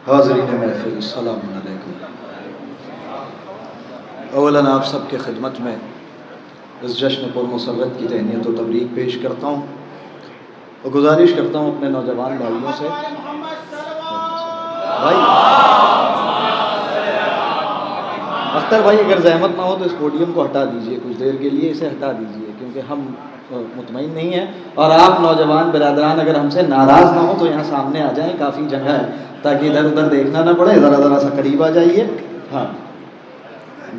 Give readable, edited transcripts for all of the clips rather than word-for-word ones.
حاضرین محفل السلام علیکم۔ اولاً آپ سب کے خدمت میں اس جشن پر مسرت کی تہنیت و تبریک پیش کرتا ہوں اور گزارش کرتا ہوں اپنے نوجوان بھائیوں سے، بھائی اختر بھائی اگر زحمت نہ ہو تو اس پوڈیم کو ہٹا دیجئے، کچھ دیر کے لیے اسے ہٹا دیجئے، کیونکہ ہم مطمئن نہیں ہیں، اور آپ نوجوان برادران اگر ہم سے ناراض نہ ہو تو یہاں سامنے آ جائیں، کافی جگہ ہے تاکہ ادھر ادھر دیکھنا نہ پڑے، ذرا سا قریب آ جائیے۔ ہاں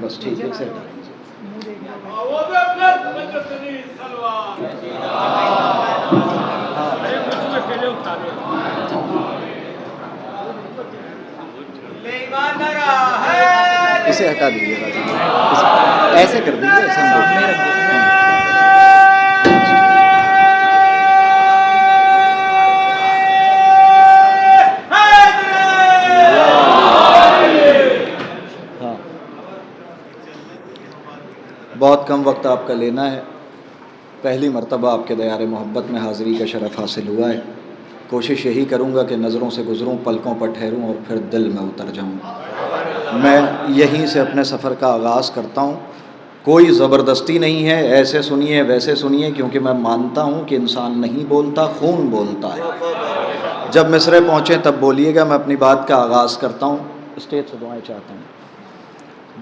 بس ٹھیک ہے، اسے ہٹا دیجئے۔ اسے ہٹا دیجیے، ایسے کر دیجیے، ایسے ہم ہاں بہت کم وقت آپ کا لینا ہے، پہلی مرتبہ آپ کے دیار محبت میں حاضری کا شرف حاصل ہوا ہے۔ کوشش یہی کروں گا کہ نظروں سے گزروں، پلکوں پر ٹھہروں اور پھر دل میں اتر جاؤں۔ میں یہیں سے اپنے سفر کا آغاز کرتا ہوں، کوئی زبردستی نہیں ہے، ایسے سنیے ویسے سنیے، کیونکہ میں مانتا ہوں کہ انسان نہیں بولتا، خون بولتا ہے۔ جب مصرے پہنچیں تب بولیے گا، میں اپنی بات کا آغاز کرتا ہوں، اسٹیج سے دعائیں چاہتا ہوں۔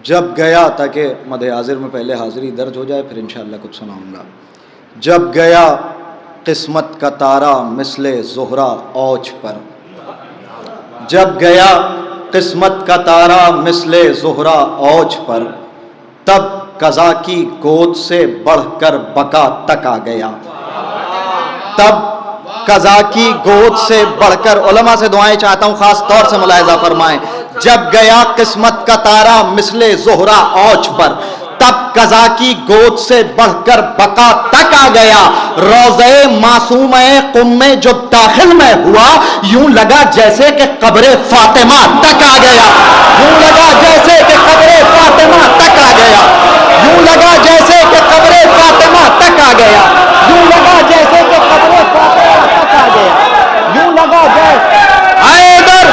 جب گیا، تاکہ مد حاضر میں پہلے حاضری درج ہو جائے، پھر انشاءاللہ کچھ سناؤں گا۔ جب گیا قسمت کا تارا مثل زہرہ اوج پر، جب گیا قسمت کا تارا مثل زہرہ اوج پر، تب قضا کی گود سے بڑھ کر بقا تک آ گیا، تب قضا کی گود سے بڑھ کر، علماء سے دعائیں چاہتا ہوں خاص طور سے ملاحظہ فرمائیں، جب گیا قسمت کا تارا مثل زہرہ اوج پر، تب قضا کی گود سے بڑھ کر بقا تک آ گیا۔ روضے معصوم قم میں جو داخل میں ہوا، یوں لگا جیسے کہ قبر فاطمہ تک آ گیا، یوں لگا جیسے کہ قبر فاطمہ تک آ گیا، یوں لگا جیسے کہ قبر فاطمہ تک آ گیا، یوں لگا جیسے کہ قبر فاطمہ تک آ گیا، یوں لگا جیسے حیدر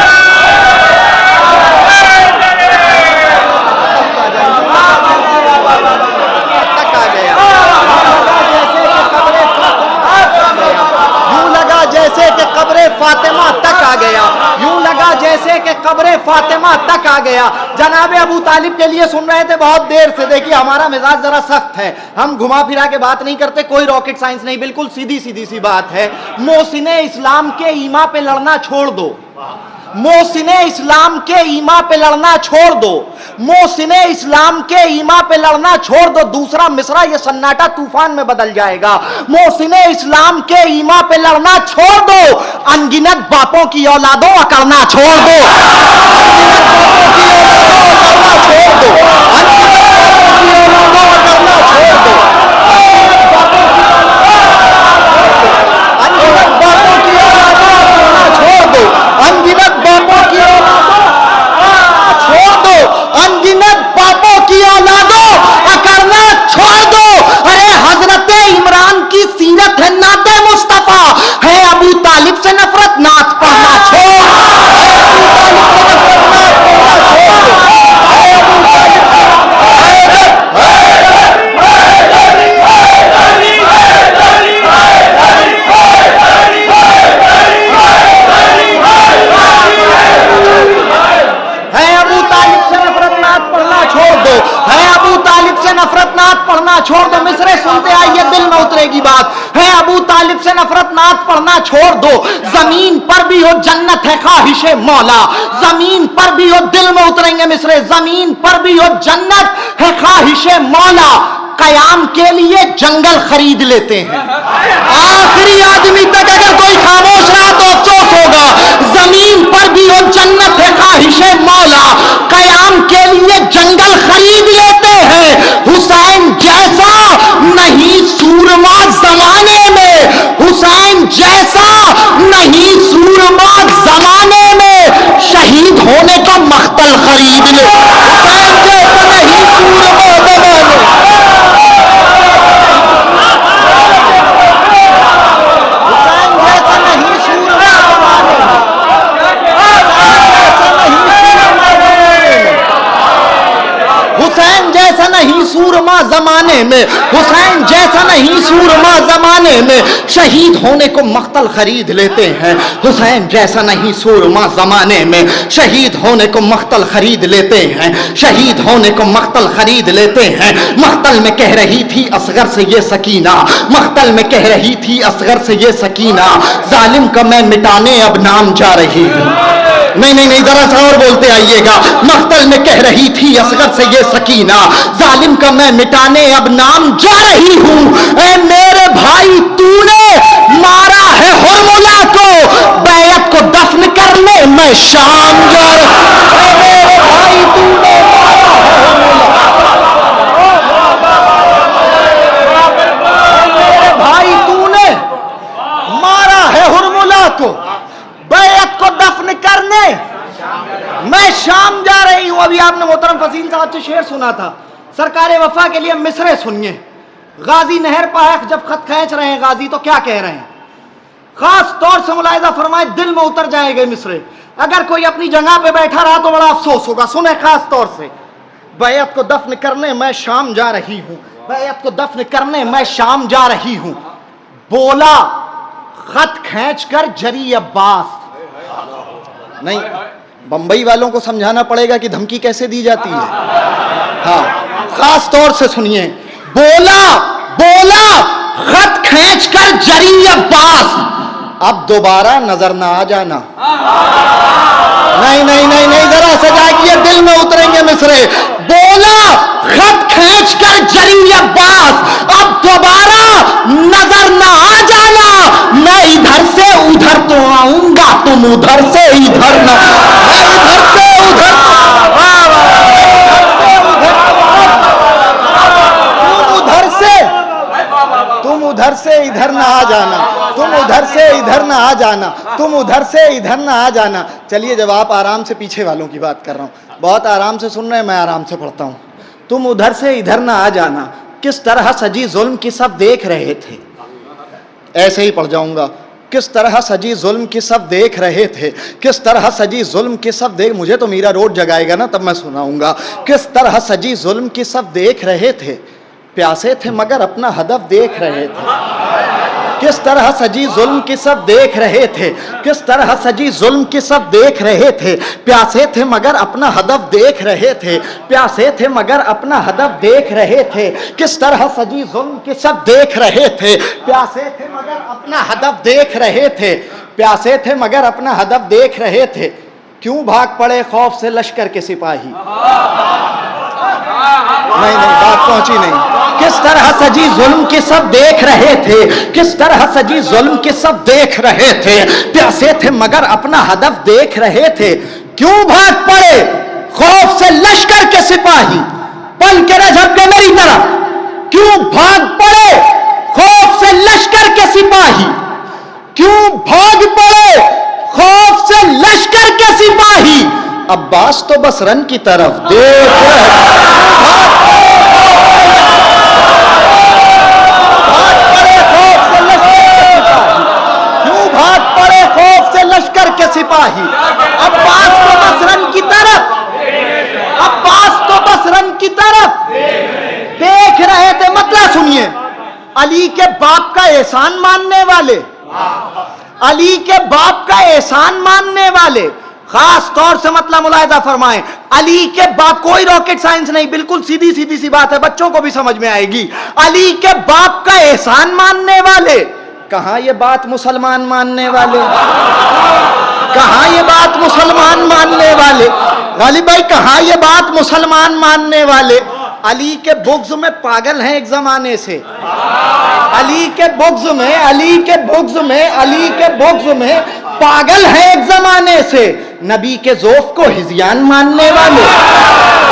جیسے کہ قبر فاطمہ تک آ گیا، یوں لگا جیسے کہ قبر فاطمہ تک آ گیا۔ جناب ابو طالب کے لیے سن رہے تھے بہت دیر سے، دیکھیے ہمارا مزاج ذرا سخت ہے، ہم گھما پھرا کے بات نہیں کرتے، کوئی راکٹ سائنس نہیں، بالکل سیدھی سی بات ہے۔ محسن اسلام کے ایمان پہ لڑنا چھوڑ دو، محسن اسلام کے ایمان پہ لڑنا چھوڑ دو، محسن اسلام کے ایمان پہ لڑنا چھوڑ دو، دوسرا مصرع یہ سناٹا طوفان میں بدل جائے گا۔ محسن اسلام کے ایمان پہ لڑنا چھوڑ دو، انگنت باپوں کی اولادوں اکڑنا چھوڑ دو، انگنت باپوں کی اولادوں اکڑنا چھوڑ دو۔ ارے حضرت عمران کی سیرت ہے نعت مصطفیٰ، ہے ابو طالب سے نفرت نعت پڑھنا چھوڑ، چھوڑ دو، مصرے سنتے آئیے دل میں اترے گی بات، ہے ابو طالب سے نفرت نات پڑھنا چھوڑ دو، زمین پر بھی ہو جنت ہے خواہش مولا، زمین پر بھی ہو، دل میں اتریں گے مصرے، زمین پر بھی ہو جنت ہے خواہش مولا، قیام کے لیے جنگل خرید لیتے ہیں، آخری آدمی تک اگر کوئی خاموش رہا تو افسوس ہوگا، زمین پر بھی ہو جنت ہے خواہش مولا، قیام کے لیے جنگل خرید لیتے ہیں، حسین جیسا نہیں سورما زمانے میں، حسین جیسا نہیں سورما زمانے میں، شہید ہونے کا مقتل خرید لے، حسین جیسا نہیں سورما زمانے میں، حسین جیسا نہیں سورما زمانے میں، سورما زمانے میں، حسین جیسا نہیں سورما زمانے میں، شہید ہونے کو مقتل خرید لیتے ہیں، حسین جیسا نہیں سورما زمانے میں، شہید ہونے کو مقتل خرید لیتے ہیں، شہید ہونے کو مقتل خرید لیتے ہیں۔ مقتل میں کہہ رہی تھی اصغر سے یہ سکینہ، مقتل میں کہہ رہی تھی اصغر سے یہ سکینہ، ظالم کا میں مٹانے اب نام جا رہی ہوں۔ نہیں ذرا سا اور بولتے آئیے گا۔ مقتل میں کہہ رہی تھی اصغر سے یہ سکینہ، ظالم کا میں مٹانے اب نام جا رہی ہوں۔ اے میرے بھائی تو نے مارا ہے ہرملا کو، بیعت کو دفن کرنے میں شام جا رہی ہوں۔ اے میرے بھائی تو نے مارا ہے میرے بھائی تو نے مارا ہے ہرملا کو، بیعت کو دفن کرنے میں شام جا رہی ہوں۔ ابھی آپ نے محترم فصیل صاحب سے شعر سنا تھا، سرکار وفا کے لیے مصرے سنیے۔ غازی نہر پائے جب خط کھینچ رہے ہیں غازی تو کیا کہہ رہے ہیں؟ خاص طور سے ملاحظہ فرمائے، دل میں اتر جائیں گے مصرے۔ اگر کوئی اپنی جگہ پہ بیٹھا رہا تو بڑا افسوس ہوگا۔ سنیں خاص طور سے، بیعت کو دفن کرنے میں شام جا رہی ہوں، بیعت کو دفن کرنے میں شام جا رہی ہوں، بولا خط کھینچ کر جری عباس۔ نہیں، بمبئی والوں کو سمجھانا پڑے گا کہ دھمکی کیسے دی جاتی ہے۔ ہاں خاص طور سے سنیے، بولا خط کھینچ کر جری عباس، اب دوبارہ نظر نہ آ جانا۔ نہیں ذرا سجائیے، دل میں اتریں گے مصرے۔ بولا خط کھینچ کر جری عباس، اب دوبارہ نظر نہ آ جانا، میں ادھر سے ادھر تو آؤں گا، تم ادھر سے ادھر نہ، میں ادھر سے ادھر تم ادھر سے ادھر نہ آ جانا، تم ادھر سے ادھر نہ آ جانا، تم ادھر سے ادھر نہ آ جانا۔ چلیے جب آپ آرام سے، پیچھے والوں کی بات کر رہا ہوں، بہت آرام سے سن رہے ہیں، میں آرام سے پڑھتا ہوں۔ تم ادھر سے ادھر نہ آ جانا، کس طرح سجی ظلم کی سب دیکھ رہے تھے۔ ایسے ہی پڑھ جاؤں گا، کس طرح سجی ظلم کی سب دیکھ رہے تھے، کس طرح سجی ظلم کی سب دیکھ، مجھے تو میرا روڈ جگائے گا نا تب میں سناؤں گا۔ کس طرح سجی ظلم کی سب دیکھ رہے تھے، پیاسے تھے مگر اپنا ہدف دیکھ رہے تھے۔ کس طرح سجی ظلم کی سب دیکھ رہے تھے، کس طرح سجی ظلم کی سب دیکھ رہے تھے، پیاسے تھے مگر اپنا ہدف دیکھ رہے تھے، پیاسے تھے مگر اپنا ہدف دیکھ رہے تھے۔ کس طرح سجی ظلم کی سب دیکھ رہے تھے، پیاسے تھے مگر اپنا ہدف دیکھ رہے تھے، پیاسے تھے مگر اپنا ہدف دیکھ رہے تھے، کیوں بھاگ پڑے خوف سے لشکر کے سپاہی۔ نہیں بات پہنچی نہیں۔ کس طرح سجی ظلم کی سب دیکھ رہے تھے، کس طرح سجی ظلم کی سب دیکھ رہے تھے، پیاسے تھے مگر اپنا ہدف دیکھ رہے تھے، کیوں بھاگ پڑے خوف سے لشکر کے سپاہی، پل کے نہ جھپکے میری طرف، کیوں بھاگ پڑے خوف سے لشکر کے سپاہی، کیوں بھاگ پڑے خوف سے لشکر کے سپاہی، عباس تو بس رن کی طرف دیکھ لشکر کے سپاہی، عباس تو بس رن کی طرف، عباس تو بس رن کی طرف دیکھ رہے تھے۔ مطلب سنیے، علی کے باپ کا احسان ماننے والے، علی کے باپ کا احسان ماننے والے، خاص طور سے مطلب ملاحظہ فرمائیں، علی کے باپ، کوئی راکٹ سائنس نہیں، بالکل سیدھی سی بات ہے، بچوں کو بھی سمجھ میں آئے گی، علی کے باپ کا احسان ماننے والے، کہاں یہ بات مسلمان ماننے والے، کہاں یہ بات مسلمان ماننے والے، غالب بھائی کہاں یہ بات مسلمان ماننے والے، علی کے بغض میں پاگل ہیں ایک زمانے سے، علی کے بغض میں، علی کے بغض میں، علی کے بغض میں پاگل ہیں ایک زمانے سے، نبی کے ذوف کو ہذیان ماننے والے،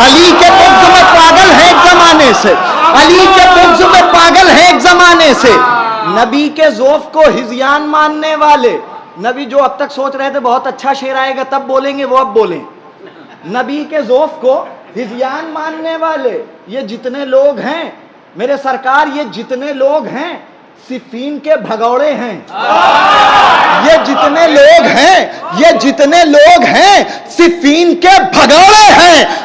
علی کے بغض میں پاگل ہیں ایک زمانے سے، علی کے بغض میں پاگل ہیں ایک زمانے سے، نبی کے ذوف کو ہذیان ماننے والے۔ نبی جو اب تک سوچ رہے تھے بہت اچھا شعر آئے گا تب بولیں گے، وہ اب بولیں، نبی کے ذوف کو ہذیان ماننے والے، یہ جتنے لوگ ہیں میرے سرکار، یہ جتنے لوگ ہیں صفین کے بھگوڑے ہیں، یہ جتنے لوگ ہیں، یہ جتنے لوگ ہیں صفین کے بھگوڑے ہیں،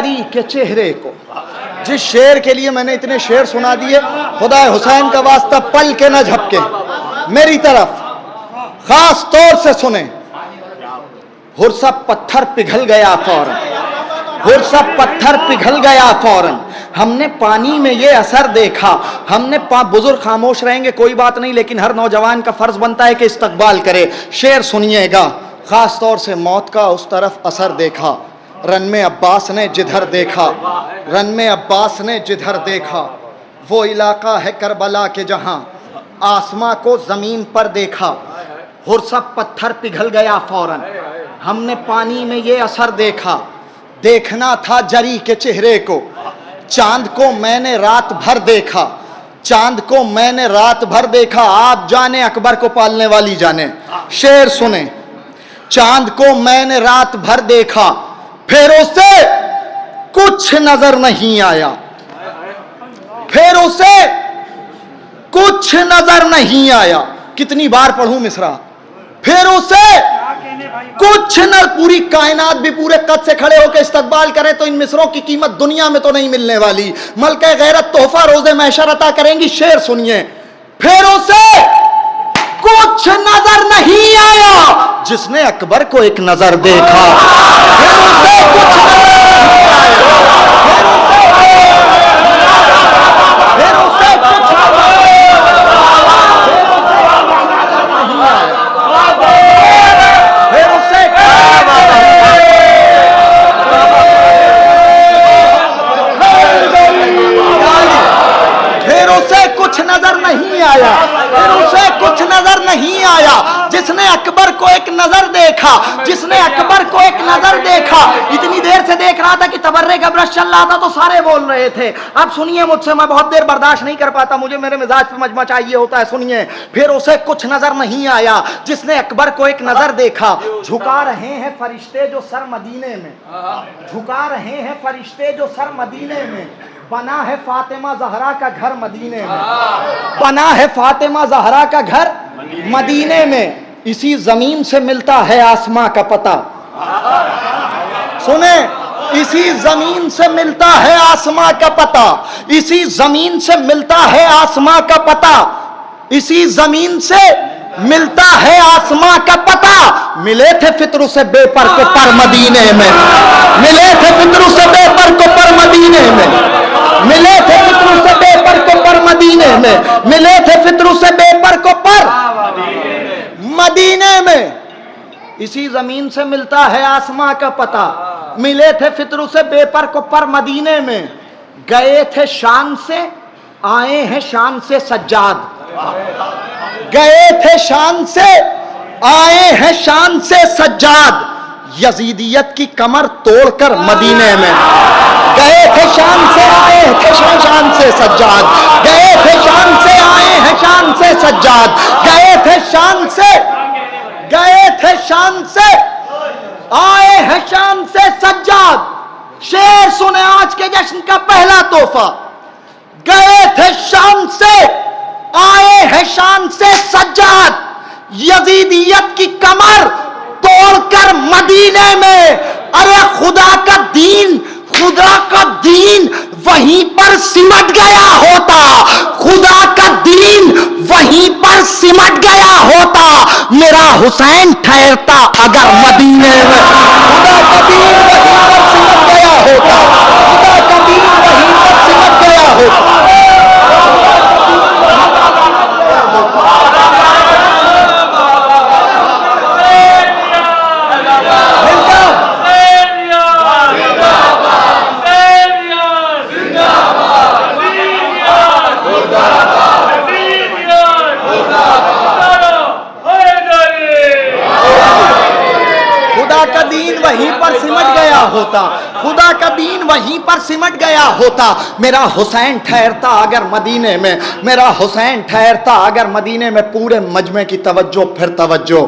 جری کے چہرے کو. جس شعر کے لیے میں نے اتنے شعر سنا دیے، خدا حسین کا واسطہ پل کے نہ جھپکے، میری طرف خاص طور سے سنیں. ہرسا پتھر پگھل گیا فوراً، ہرسا پتھر پگھل گیا فوراً. ہم نے پانی میں یہ اثر دیکھا. ہم نے بزرگ خاموش رہیں گے کوئی بات نہیں، لیکن ہر نوجوان کا فرض بنتا ہے کہ استقبال کرے. شعر سنیے گا. خاص طور سے موت کا اس طرف اثر دیکھا. رن میں عباس نے جدھر دیکھا، رن میں عباس نے جدھر دیکھا، وہ علاقہ ہے کربلا کے جہاں آسماں کو زمین پر دیکھا. ہرسا پتھر پگھل گیا فوراً. ہم نے پانی میں یہ اثر دیکھا. دیکھنا تھا جری کے چہرے کو. چاند کو میں نے رات بھر دیکھا، چاند کو میں نے رات بھر دیکھا. آپ جانے اکبر کو پالنے والی جانے. شعر سنیں. چاند کو میں نے رات بھر دیکھا، پھر اسے کچھ نظر نہیں آیا، پھر اسے کچھ نظر نہیں آیا. کتنی بار پڑھوں مصرع؟ پھر اسے کچھ نہ. پوری کائنات بھی پورے قد سے کھڑے ہو کے استقبال کرے تو ان مصروں کی قیمت دنیا میں تو نہیں ملنے والی. ملکہ غیرت تحفہ روز محشر عطا کریں گی. شعر سنیے. پھر اسے کچھ نظر نہیں آیا جس نے اکبر کو ایک نظر دیکھا. پھر اسے کچھ نظر نہیں آیا، پھر اسے کچھ نظر نہیں آیا جس نے اکبر کو ایک نظر دیکھا، جس نے اکبر کو ایک نظر دیکھا. اتنی دیر سے دیکھ رہا تھا کہ تبرے کا برش چل رہا تھا تو سارے بول رہے تھے. اب سنیے مجھ سے، میں بہت دیر برداشت نہیں کر پاتا، مجھے میرے مزاج پہ مجمع چاہیے ہوتا ہے. سنیے. پھر اسے کچھ نظر نہیں آیا جس نے اکبر کو ایک نظر دیکھا. جھکا رہے ہیں فرشتے جو سر مدینے میں، جھکا رہے ہیں فرشتے جو سر مدینے میں. بنا ہے فاطمہ زہرا کا گھر مدینے میں، بنا ہے فاطمہ زہرا کا گھر مدینے میں. اسی زمین سے ملتا ہے آسماں کا پتہ. سنیں. اسی زمین سے ملتا ہے آسماں کا پتہ، اسی زمین سے ملتا ہے آسماں کا پتہ، اسی زمین سے ملتا ہے آسماں کا پتہ. ملے تھے فطر سے بے پر کو پر مدینے میں، ملے تھے فطر سے بے پر کو پر مدینے میں، ملے تھے فطر سے بے پر کو پر مدینے میں، ملے تھے فطر سے بے پر کو پر مدینے میں. اسی زمین سے ملتا ہے آسماں کا پتہ. ملے تھے فطر سے بے پر کو پر مدینے میں. گئے تھے شان سے آئے ہیں شان سے سجاد، گئے تھے شان سے آئے ہیں شان سے سجاد. یزیدیت کی کمر توڑ کر مدینے میں. گئے تھے شان سے آئے تھے شان سے سجاد، گئے تھے شان سے آئے ہیں شان سے سجاد، گئے تھے شان سے، گئے تھے شان سے آئے ہیں شان سے سجاد. شعر سنے آج کے جشن کا پہلا تحفہ. گئے تھے شان سے آئے ہیں شان سے سجاد. یزیدیت کی کمر توڑ کر مدینے میں. ارے خدا کا دین، خدا کا دین وہیں پر سمٹ گیا ہوتا، خدا کا دین وہیں پر سمٹ گیا ہوتا. میرا حسین ٹھہرتا اگر مدینے میں. خدا کا دین وہیں پر سمٹ گیا ہوتا، خدا کا دین وہیں پر سمٹ گیا ہوتا. وہیں پر سمٹ گیا ہوتا، خدا کا دین وہیں پر سمٹ گیا ہوتا. میرا حسین ٹھہرتا اگر مدینے میں، میرا حسین ٹھہرتا اگر مدینے میں. پورے مجمع کی توجہ پھر توجہ.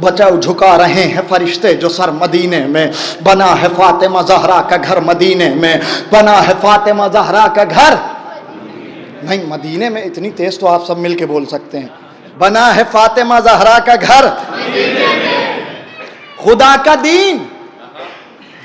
بچاؤ جھکا رہے ہیں فرشتے جو سر مدینے میں. بنا ہے فاطمہ زہرا کا گھر مدینے میں، بنا ہے فاطمہ زہرا کا گھر. نہیں مدینے میں اتنی تیز تو آپ سب مل کے بول سکتے ہیں. بنا ہے فاطمہ زہرا کا گھر. خدا کا دین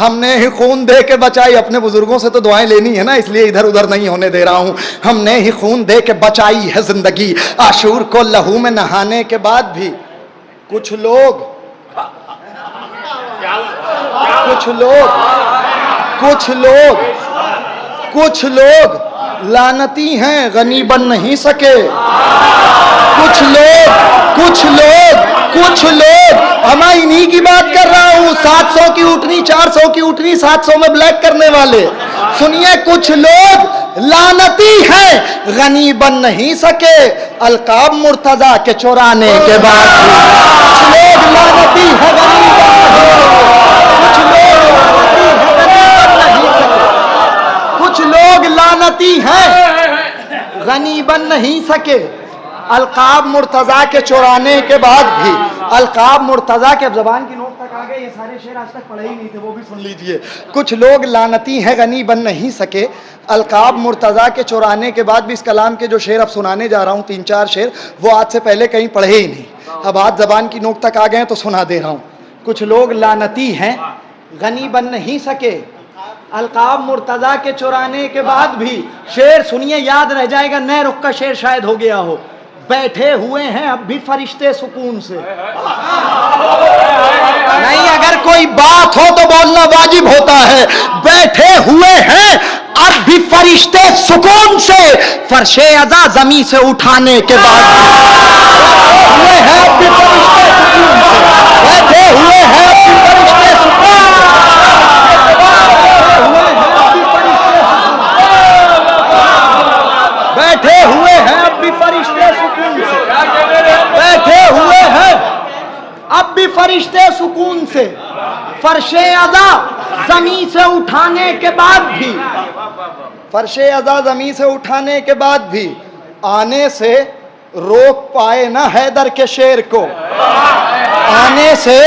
ہم نے ہی خون دے کے بچائی. اپنے بزرگوں سے تو دعائیں لینی ہے نا, اس لیے ادھر ادھر نہیں ہونے دے رہا ہوں. ہم نے ہی خون دے کے بچائی ہے زندگی, عاشور کو لہو میں نہانے کے بعد بھی کچھ لوگ لعنتی ہیں, غنی بن نہیں سکے. کچھ لوگ ہم انہی کی بات کر رہا ہوں, 700 کی اٹھنی, 400 کی اٹھنی, 700 میں بلیک کرنے والے. سنیے, کچھ لوگ لعنتی ہیں, غنی بن نہیں سکے. القاب مرتضیٰ کے چرانے کے بعد کچھ لوگ لعنتی ہیں, کچھ لوگ لعنتی ہیں, غنی بن نہیں سکے. القاب مرتضیٰ کے چرانے کے بعد بھی, القاب مرتضیٰ کے, اب زبان کی نوٹ تک آ گئے, یہ سارے شعر آج تک پڑھے ہی نہیں تھے, وہ بھی سن لیجئے. کچھ لوگ لعنتی ہیں, غنی بن نہیں سکے. القاب مرتضیٰ کے چرانے کے بعد بھی, اس کلام کے جو شعر اب سنانے جا رہا ہوں 3-4 شعر, وہ آج سے پہلے کہیں پڑھے ہی نہیں. اب آج زبان کی نوٹ تک آ گئے تو سنا دے رہا ہوں. کچھ لوگ لعنتی ہیں, غنی بن نہیں سکے. القاب مرتضیٰ کے چرانے کے بعد بھی, شعر سنیے, یاد رہ جائے گا, نئے رخ کا شعر شاید ہو گیا ہو. بیٹھے ہوئے ہیں اب بھی فرشتے سکون سے. نہیں, اگر کوئی بات ہو تو بولنا واجب ہوتا ہے. بیٹھے ہوئے ہیں اب بھی فرشتے سکون سے, فرش عزا زمین سے اٹھانے کے بعد ہوئے ہیں اب بھی فرشتے سکون سے. بیٹھے ہوئے ہیں اب بھی فرشتے سکون سے. بیٹھے ہوئے ہیں اب بھی فرشتے سکون سے. بیٹھے ہوئے ہیں اب بھی فرشتے سکون سے. فرش عزا زمین سے اٹھانے کے بعد بھی, فرش عزا زمین سے اٹھانے کے بعد بھی, آنے سے روک پائے نہ حیدر کے شیر کو. آنے سے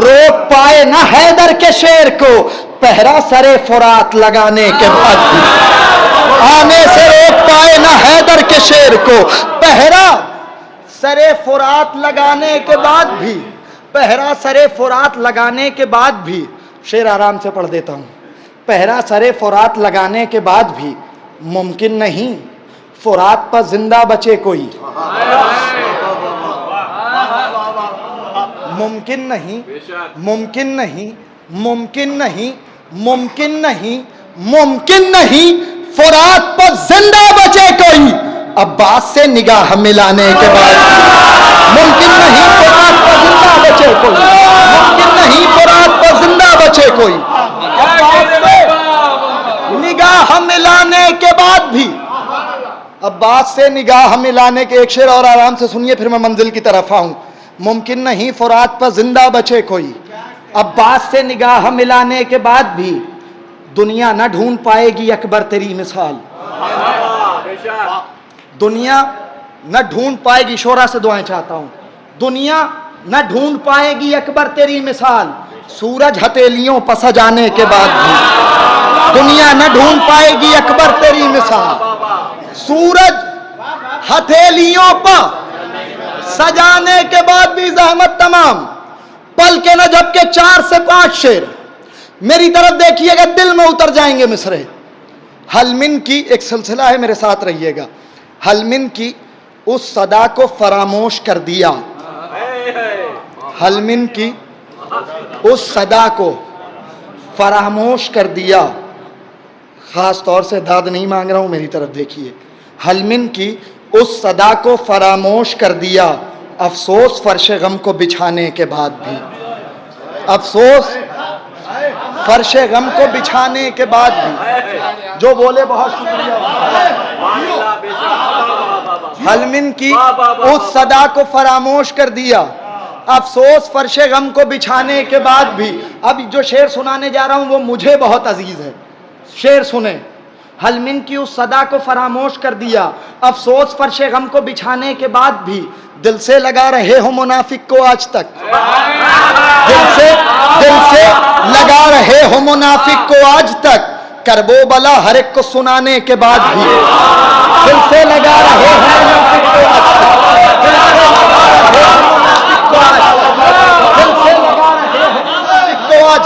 روک پائے نہ حیدر کے شیر کو, پہرا سرے فرات لگانے کے بعد بھی. آنے سے روک پائے نہ حیدر کے شیر کو, پہرا سرے فرات لگانے کے بعد بھی, پہرا سرے فرات لگانے کے بعد بھی. شعر آرام سے پڑھ دیتا ہوں. پہرا سرے فرات لگانے کے بعد بھی ممکن نہیں فرات پر زندہ بچے کوئی. ممکن نہیں, ممکن نہیں, ممکن نہیں, ممکن نہیں, ممکن نہیں فرات پر زندہ بچے کوئی. عباس سے نگاہ ملانے کے بعد ممکن نہیں فرات پر زندہ بچے کوئی. ممکن نہیں فرات پر زندہ بچے کوئی. نگاہ ملانے کے بعد بھی, عباس سے نگاہ ملانے کے, ایک شعر اور آرام سے سنیے پھر میں منزل کی طرف آؤں. ممکن نہیں فرات پر زندہ بچے کوئی. عباس سے نگاہ ملانے کے بعد بھی دنیا نہ ڈھونڈ پائے گی اکبر تیری مثال. دنیا نہ ڈھونڈ پائے گی, شورا سے دعائیں چاہتا ہوں, دنیا نہ ڈھونڈ پائے گی اکبر تیری مثال. سورج ہتھیلیوں پر سجانے کے بعد بھی دنیا نہ ڈھونڈ پائے گی اکبر تیری مثال. سورج ہتھیلیوں پر سجانے کے بعد بھی زحمت تمام. پل کے نہ جھپکے 4 سے 5 شعر میری طرف دیکھیے گا, دل میں اتر جائیں گے مصرے. حلمن کی ایک سلسلہ ہے, میرے ساتھ رہیے گا. حلمن کی اس صدا کو فراموش کر دیا. حلمن کی اس صدا کو فراموش کر دیا. خاص طور سے داد نہیں مانگ رہا ہوں, میری طرف دیکھیے. حلمن کی اس صدا کو فراموش کر دیا, افسوس فرش غم کو بچھانے کے بعد بھی. افسوس فرش غم کو بچھانے کے بعد بھی. جو بولے بہت شکریہ. حلمن کی اس صدا کو فراموش کر دیا, افسوس فرش غم کو بچھانے کے بعد بھی. اب جو شعر سنانے جا رہا ہوں وہ مجھے بہت عزیز ہے, شعر سنیں. حلمن کی اس صدا کو فراموش کر دیا, افسوس فرش غم کو بچھانے کے بعد بھی دل سے لگا رہے ہو منافق کو آج تک. دل سے لگا رہے ہو منافق کو آج تک, کرب و بلا ہر ایک کو سنانے کے بعد بھی. دل سے لگا رہے ہو منافق کو آج تک. دل سے لگا رہے ہو منافق کو آج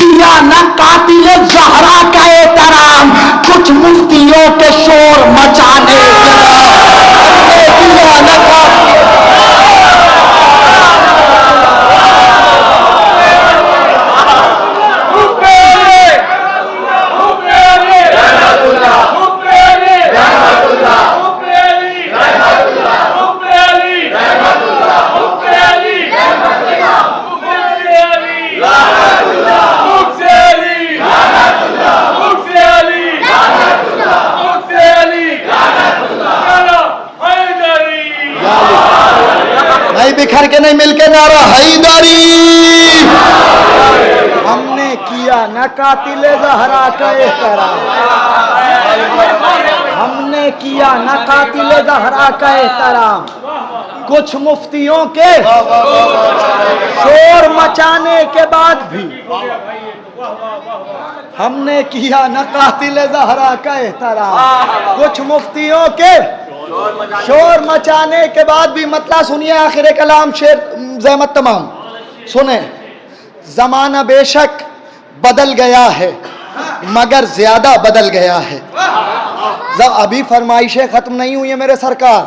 کیا نہ قاتل زہرا کا احترام، کچھ مفتیوں کے شور مچانے کیا نہ بکھر کے نہیں مل کے نعرہ حیدری، ہم نے کیا نہ قاتل زہرا کا احترام، ہم نے کیا نہ قاتل زہرا کا احترام، کچھ مفتیوں کے شور مچانے کے بعد بھی ہم نے کیا نہ قاتل زہرا کا احترام، کچھ مفتیوں کے شور مچانے کے بعد بھی مطلع سنیے آخر کلام شعر زحمت تمام سنیں۔ زمانہ بے شک بدل گیا ہے مگر زیادہ بدل گیا ہے، ابھی فرمائشیں ختم نہیں ہوئی ہیں میرے سرکار،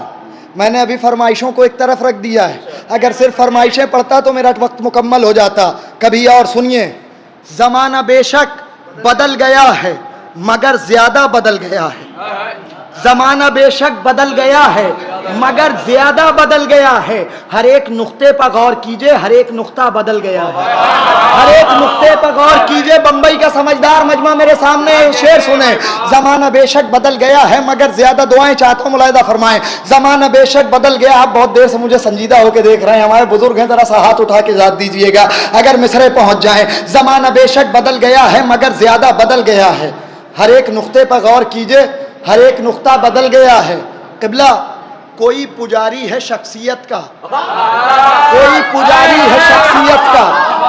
میں نے ابھی فرمائشوں کو ایک طرف رکھ دیا ہے، اگر صرف فرمائشیں پڑھتا تو میرا وقت مکمل ہو جاتا، کبھی اور سنیے۔ زمانہ بے شک بدل گیا ہے مگر زیادہ بدل گیا ہے، زمانہ بے شک بدل گیا ہے مگر زیادہ بدل گیا ہے، ہر ایک نقطے پر غور کیجئے، ہر ایک نقطہ بدل گیا ہے، ہر ایک نقطے پر غور کیجئے۔ بمبئی کا سمجھدار مجمع میرے سامنے شعر سنیں۔ زمانہ بے شک بدل گیا ہے مگر زیادہ، دعائیں چاہتا ہوں ملاحظہ فرمائیں۔ زمانہ بے شک بدل گیا، آپ بہت دیر سے مجھے سنجیدہ ہو کے دیکھ رہے ہیں، ہمارے بزرگ ہیں، ذرا سا ہاتھ اٹھا کے یاد دیجئے گا اگر مصرے پہنچ جائیں۔ زمانہ بے شک بدل گیا ہے مگر زیادہ بدل گیا ہے، ہر ایک نقطے پر غور کیجئے، ہر ایک نقطہ بدل گیا ہے۔ قبلہ کوئی پجاری ہے شخصیت کا، کوئی پجاری ہے شخصیت کا،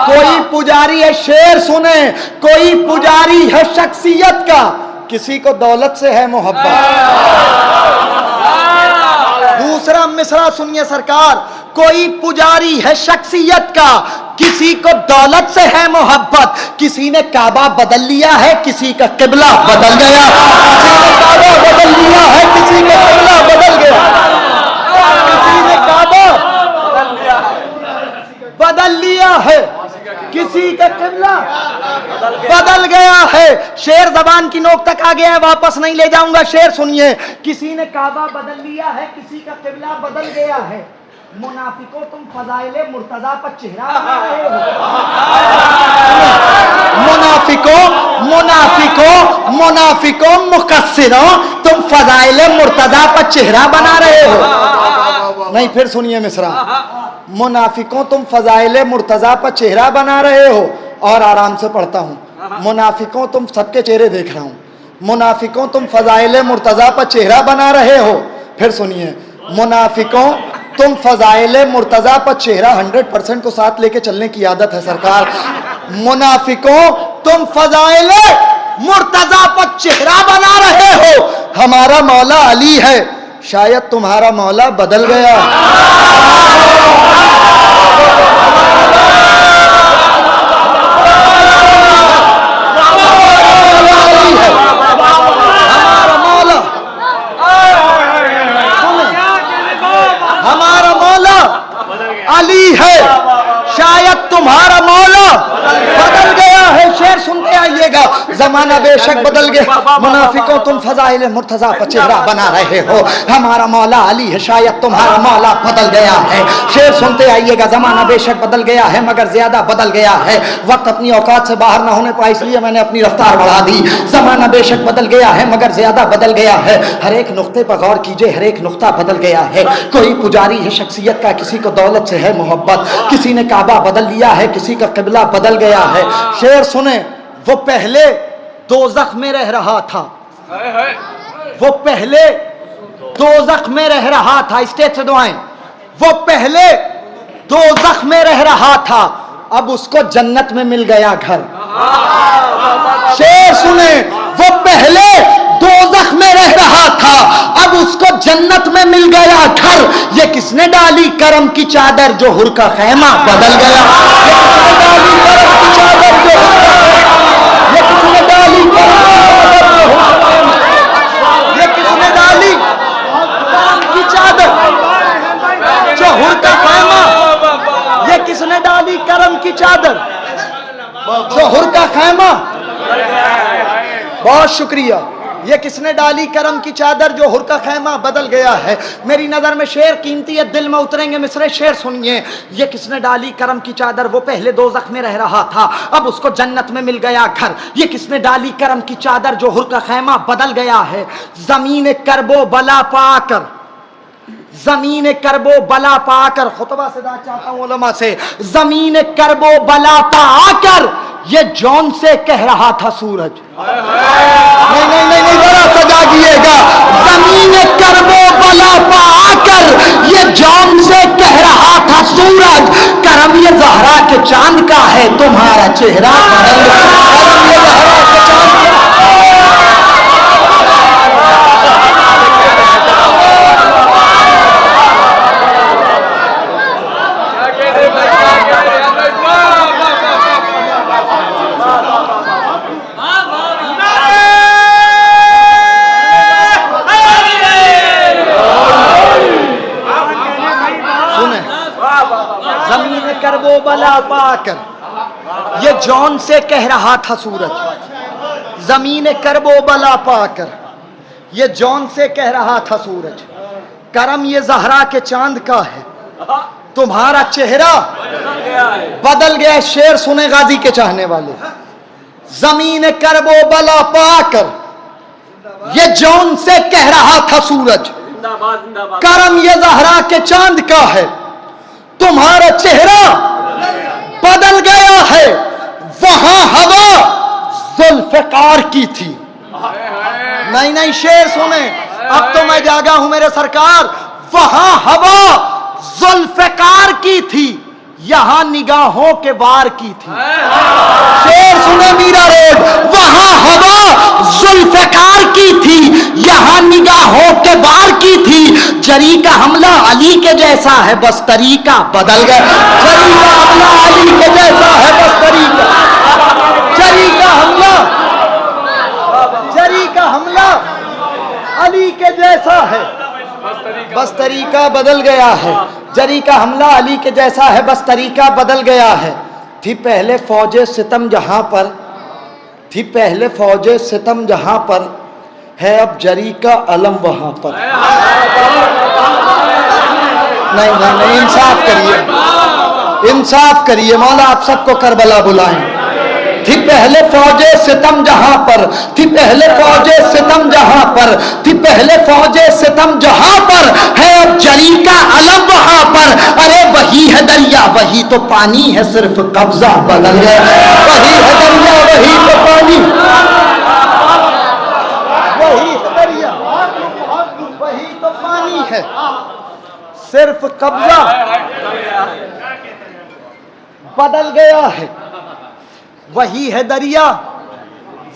کوئی پجاری ہے، شعر سنیں، کوئی پجاری ہے شخصیت کا، کسی کو دولت سے ہے محبت۔ دوسرا مصرع سنیے سرکار، کوئی پجاری ہے شخصیت کا، کسی کو دولت سے ہے محبت، کسی نے کعبہ بدل لیا ہے، کسی کا قبلہ بدل گیا، کسی نے کعبہ بدل لیا ہے، کسی کا قبلہ بدل گیا، کسی نے کعبہ بدل لیا ہے، کسی کا قبلہ بدل گیا ہے۔ شعر زبان کی نوک تک آ گیا ہے، واپس نہیں لے جاؤں گا، شعر سنیے۔ کسی نے کعبہ بدل لیا ہے، کسی کا قبلہ بدل گیا ہے، منافقوں تم فضائل مرتضی پر چہرہ بنا رہے ہو، منافقوں مقصروں تم فضائل مرتضی پر چہرہ بنا رہے ہو۔ نہیں پھر سنیے مصرع، منافقوں تم فضائل مرتضی پر چہرہ بنا رہے ہو، اور آرام سے پڑھتا ہوں، منافقوں تم سب کے چہرے دیکھ رہا ہوں، منافقوں تم فضائل مرتضی پر چہرہ بنا رہے ہو۔ پھر سنیے، منافقوں تم فضائل مرتضی پر چہرہ 100% کو ساتھ لے کے چلنے کی عادت ہے سرکار، منافقوں تم فضائل مرتضی پر چہرہ بنا رہے ہو، ہمارا مولا علی ہے، شاید تمہارا مولا بدل گیا۔ علی ہے، شاید تمہارا مولا بدل گیا ہے۔ شعر سنتے آئیے گا، زمانہ بے شک بدل گیا، منافقوں تم فضائل مرتضی پر چہرہ بنا رہے ہو، ہمارا مولا علی ہے، شاید تمہارا مولا بدل گیا ہے۔ شعر سنتے آئیے گا، زمانہ بے شک بدل گیا ہے مگر زیادہ بدل گیا ہے، وقت اپنی اوقات سے باہر نہ ہونے پایا اس لیے میں نے اپنی رفتار بڑھا دی۔ زمانہ بے شک بدل گیا ہے مگر زیادہ بدل گیا ہے، ہر ایک نقطے پر غور کیجئے، ہر ایک نقطہ بدل گیا ہے۔ کوئی پجاری ہے شخصیت کا، کسی کو دولت سے ہے محبت، کسی نے کعبہ بدل لیا ہے، کسی کا قبلہ بدل گیا ہے۔ شعر سنیں، وہ پہلے دوزخ میں رہ رہا تھا، وہ پہلے دوزخ میں رہ رہا تھا، اسٹیج سے دعائیں، وہ پہلے دوزخ میں رہ رہا تھا، اب اس کو جنت میں مل گیا گھر۔ شعر سنیں، وہ پہلے دوزخ میں رہ رہا تھا، اب اس کو جنت میں مل گیا گھر۔ یہ کس نے ڈالی کرم کی چادر جو حر کا خیمہ بدل گیا، یہ کس نے ڈالی کرم کی چادر جو حر کا خیمہ یہ کس نے ڈالی کرم کی چادر جو ہر کا خیمہ؟ یہ کس نے ڈالی کرم کی چادر جو ہر کا خیمہ؟ بہت شکریہ. یہ کس نے ڈالی کرم کی چادر جو ہر کا خیمہ بدل گیا ہے؟ میری نظر میں شعر قیمتی ہے، دل میں اتریں گے مصرے شعر سنیے. یہ کس نے ڈالی کرم کی چادر؟ وہ پہلے دوزخ میں رہ رہا تھا، اب اس کو جنت میں مل گیا گھر. یہ کس نے ڈالی کرم کی چادر جو ہر کا خیمہ بدل گیا ہے؟ زمین کرب و بلا پا کر، زمین کرب و بلا پا کر، خطبہ صدا چاہتا ہوں علماء سے، زمین کرب و بلا پا کر یہ جون سے کہہ رہا تھا سورج. نہیں ذرا سجاگیے گا. زمین کرب و بلا پا کر یہ جون سے کہہ رہا تھا سورج، کرم یہ زہرا کے چاند کا ہے تمہارا چہرہ بدل گیا. کرم یہ زہرا کے چاند کا کرب و بلا پا کر یہ جون سے کہہ رہا تھا سورج. زمین کرب و بلا پا کر یہ جون سے کہہ رہا تھا سورج، کرم یہ زہرا کے چاند کا ہے تمہارا چہرہ بدل گیا. شعر سنے غازی کے چاہنے والے. زمین کرب و بلا پا کر یہ جون سے کہہ رہا تھا سورج، کرم یہ زہرا کے چاند کا ہے تمہارا چہرہ بدل گیا ہے. وہاں ہوا ذوالفقار کی تھی. نہیں شعر سنیں، اب تو میں جاگا ہوں میرے سرکار. وہاں ہوا ذوالفقار کی تھی، یہاں نگاہوں کے وار کی تھی. شعر سنیں میرا روڈ. وہاں ہوا ذوالفقار کی تھی، یہاں نگاہوں کے وار کی تھی. جری کا حملہ علی کے جیسا ہے بس طریقہ بدل گیا. جری کا حملہ علی کے جیسا ہے بس طریقہ. جری کا حملہ علی کے جیسا ہے بس طریقہ بدل گیا ہے. جری کا حملہ علی کے جیسا ہے بس طریقہ بدل گیا ہے. تھی پہلے فوج ستم جہاں پر، تھی پہلے فوج ستم جہاں پر، ہے اب جری کا علم وہاں پر. نہیں انصاف کریے مولا، آپ سب کو کربلا بلائیں. تھی پہلے فوج ستم جہاں پر، تھی پہلے فوج ستم جہاں پر، تھی پہلے فوج ستم جہاں پر، ہے اب جری کا علم وہاں پر. ارے وہی ہے دریا وہی تو پانی ہے صرف قبضہ بدل گیا. وہی ہے دریا وہی تو پانی، وہی ہے دریا وہی تو پانی ہے صرف قبضہ بدل گیا ہے. وہی ہے دریا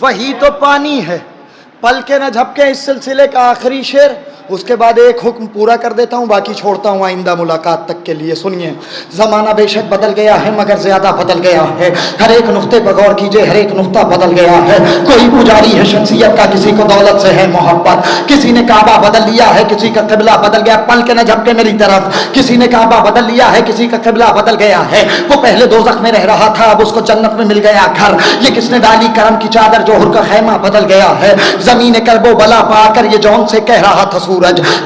وہی تو پانی ہے. پل کے نہ جھپکے اس سلسلے کا آخری شعر، اس کے بعد ایک حکم پورا کر دیتا ہوں، باقی چھوڑتا ہوں آئندہ ملاقات تک کے لیے. سنیے، زمانہ بے شک بدل گیا ہے مگر زیادہ بدل گیا ہے. ہر ایک نقطے پر غور کیجئے، ہر ایک نقطہ بدل گیا ہے. کوئی پجاری ہے شخصیت کا، کسی کو دولت سے ہے محبت، کسی نے کعبہ بدل لیا ہے، کسی کا قبلہ بدل گیا. پل کے نہ جھپکے میری طرف، کسی نے کعبہ بدل لیا ہے، کسی کا قبلہ بدل گیا ہے. وہ پہلے دوزخ میں رہ رہا تھا، اب اس کو جنت میں مل گیا گھر. یہ کس نے ڈالی کرم کی چادر جو ہر کا خیمہ بدل گیا ہے. زمین کرب و بلا پا کر یہ جون سے کہہ رہا تھا سورج،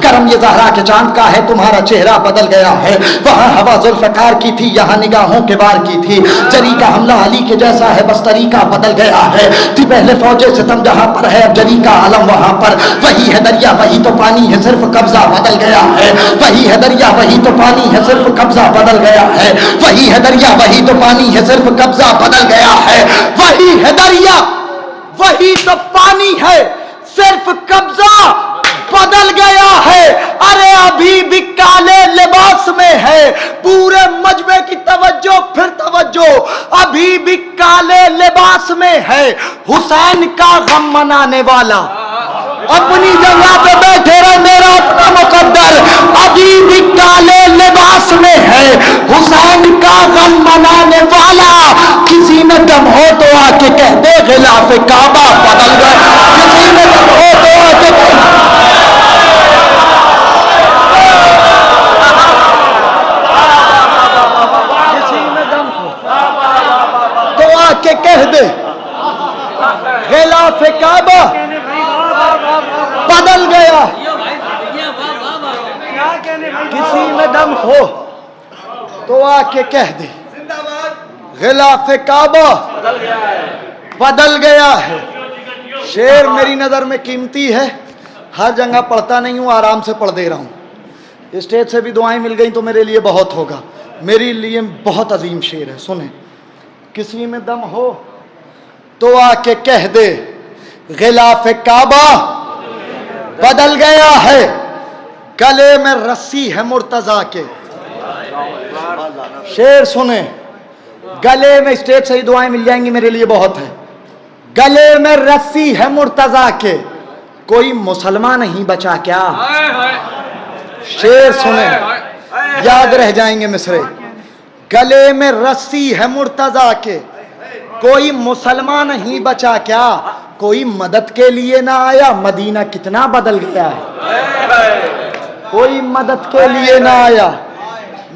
کرم یہ زہرا کے چاند کا ہے تمہارا چہرہ بدل گیا ہے. وہاں ہوا ذوالفقار کی تھی، یہاں نگاہوں کے وار کی تھی. جری کا حملہ علی کے جیسا ہے بس طریقہ بدل گیا ہے. تھی پہلے فوج ستم جہاں پر، ہے اب جری کا علم وہاں پر. وہی ہے دریا وہی تو پانی ہے صرف قبضہ بدل گیا ہے. وہی ہے دریا وہی تو پانی ہے صرف قبضہ بدل گیا ہے. وہی ہے دریا وہی تو پانی ہے صرف قبضہ بدل گیا ہے. وہی ہے دریا وہی تو پانی ہے صرف قبضہ بدل گیا ہے. ارے ابھی بھی کالے لباس میں ہے، پورے مجمع کی توجہ پھر توجہ، ابھی بھی کالے لباس میں ہے حسین کا غم منانے والا. اپنی جگہ پہ بیٹھے رہے میرا اپنا مقدر، ابھی بھی کالے لباس میں ہے حسین کا غم منانے والا. کسی میں دم ہو تو آ کے کہہ دے غلاف کعبہ بدل کہہ دے غلاف کعبہ بدل گیا. کسی میں دم ہو تو آ کے کہہ دے غلاف کعبہ بدل گیا ہے. شعر میری نظر میں قیمتی ہے, ہر جگہ پڑھتا نہیں ہوں, آرام سے پڑھ دے رہا ہوں. اسٹیج سے بھی دعائیں مل گئیں تو میرے لیے بہت ہوگا. میری لیے بہت عظیم شعر ہے, سنیں. کسی میں دم ہو تو آ کے کہہ دے غلاف کعبہ بدل گیا ہے, گلے میں رسی ہے مرتضیٰ کے. شعر سنیں, گلے میں, اسٹیج سے ہی دعائیں مل جائیں گی, میرے لیے بہت ہے. گلے میں رسی ہے مرتضیٰ کے, کوئی مسلمان نہیں بچا کیا. شعر سنیں, یاد رہ جائیں گے مصرے. گلے میں رسی ہے مرتضیٰ کے, کوئی مسلمان نہیں بچا کیا. کوئی مدد کے لیے نہ آیا, مدینہ کتنا بدل گیا ہے. کوئی مدد کے لیے نہ آیا,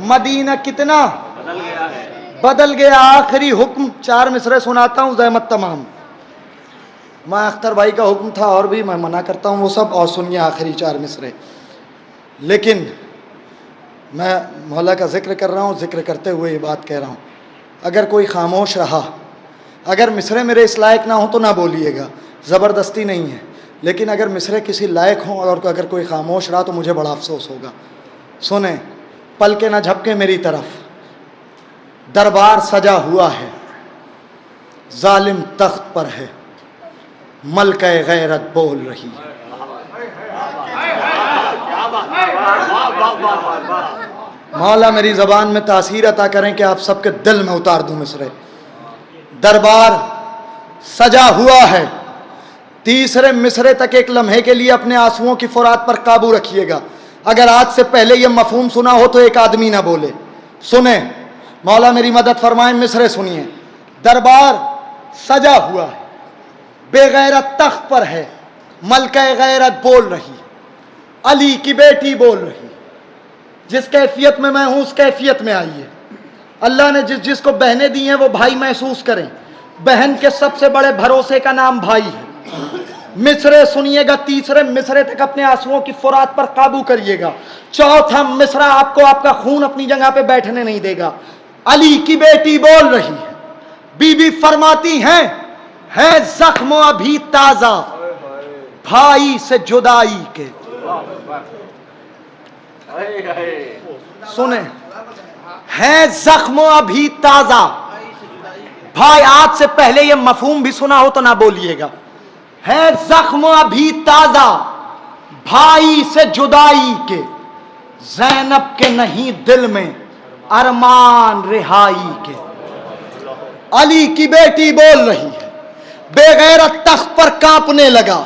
مدینہ کتنا بدل گیا. آخری حکم 4 مصرے سناتا ہوں, زحمت تمام. میں اختر بھائی کا حکم تھا اور بھی میں منع کرتا ہوں وہ سب, اور سنیے آخری 4 مصرے. لیکن میں مولا کا ذکر کر رہا ہوں, ذکر کرتے ہوئے یہ بات کہہ رہا ہوں, اگر کوئی خاموش رہا, اگر مصرے میرے اس لائق نہ ہوں تو نہ بولیے گا, زبردستی نہیں ہے. لیکن اگر مصرے کسی لائق ہوں اور اگر کوئی خاموش رہا تو مجھے بڑا افسوس ہوگا. سنیں, پل کے نہ جھپکے میری طرف, دربار سجا ہوا ہے, ظالم تخت پر ہے, ملکہ غیرت بول رہی ہے. مولا میری زبان میں تاثیر عطا کریں کہ آپ سب کے دل میں اتار دوں مصرے. دربار سجا ہوا ہے. تیسرے مصرے تک ایک لمحے کے لیے اپنے آنسوؤں کی فرات پر قابو رکھیے گا. اگر آج سے پہلے یہ مفہوم سنا ہو تو ایک آدمی نہ بولے. سنیں, مولا میری مدد فرمائیں, مصرے سنیے. دربار سجا ہوا ہے, بے غیرت تخت پر ہے, ملکہ غیرت بول رہی, علی کی بیٹی بول رہی. جس کیفیت میں ہوں اس کیفیت میں آئیے. اللہ نے جس کو بہنیں دی ہیں وہ بھائی محسوس کریں. بہن کے سب سے بڑے بھروسے کا نام بھائی ہے. مصرے سنیے گا, تیسرے مصرے تک اپنے آنسوؤں کی فرات پر قابو کریے گا. چوتھا مصرع آپ کو آپ کا خون اپنی جگہ پہ بیٹھنے نہیں دے گا. علی کی بیٹی بول رہی ہے, بی بی فرماتی ہیں ہے زخم ابھی تازہ بھائی سے جدائی کے. سنیں, ہے زخم ابھی تازہ بھائی, آج سے پہلے یہ مفہوم بھی سنا ہو تو نہ بولیے گا. ہے زخم ابھی تازہ بھائی سے جدائی کے, زینب کے نہیں دل میں ارمان رہائی کے. علی کی بیٹی بول رہی ہے, بے غیرت تخت پر کانپنے لگا.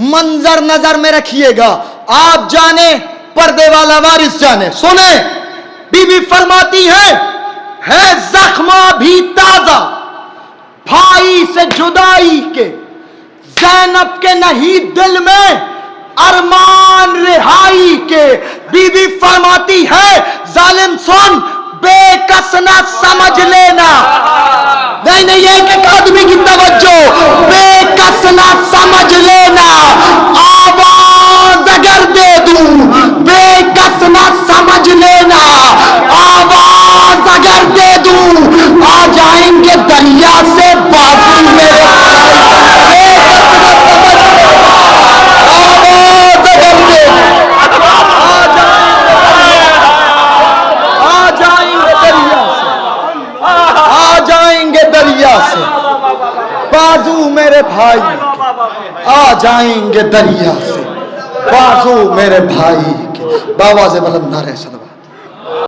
منظر نظر میں رکھیے گا, آپ جانے پردے والا وارث جانے. سنیں, بی بی فرماتی ہے زخم ابھی تازہ بھائی سے جدائی کے, زینب کے نہیں دل میں ارمان رہائی کے. بی بی فرماتی ہے ظالم سن, بے کس نہ سمجھ لینا. نہیں ایک آدمی کی توجہ, بے کس نہ سمجھ لینا. آواز اگر دے دوں بے کس نہ سمجھ لینا. آواز اگر دے دوں آ جائیں گے دریا سے بازو میرے. بازو میرے بھائی آ جائیں گے دریا سے, بازو میرے بھائی کے. باواز بلند نعرہ صلوات.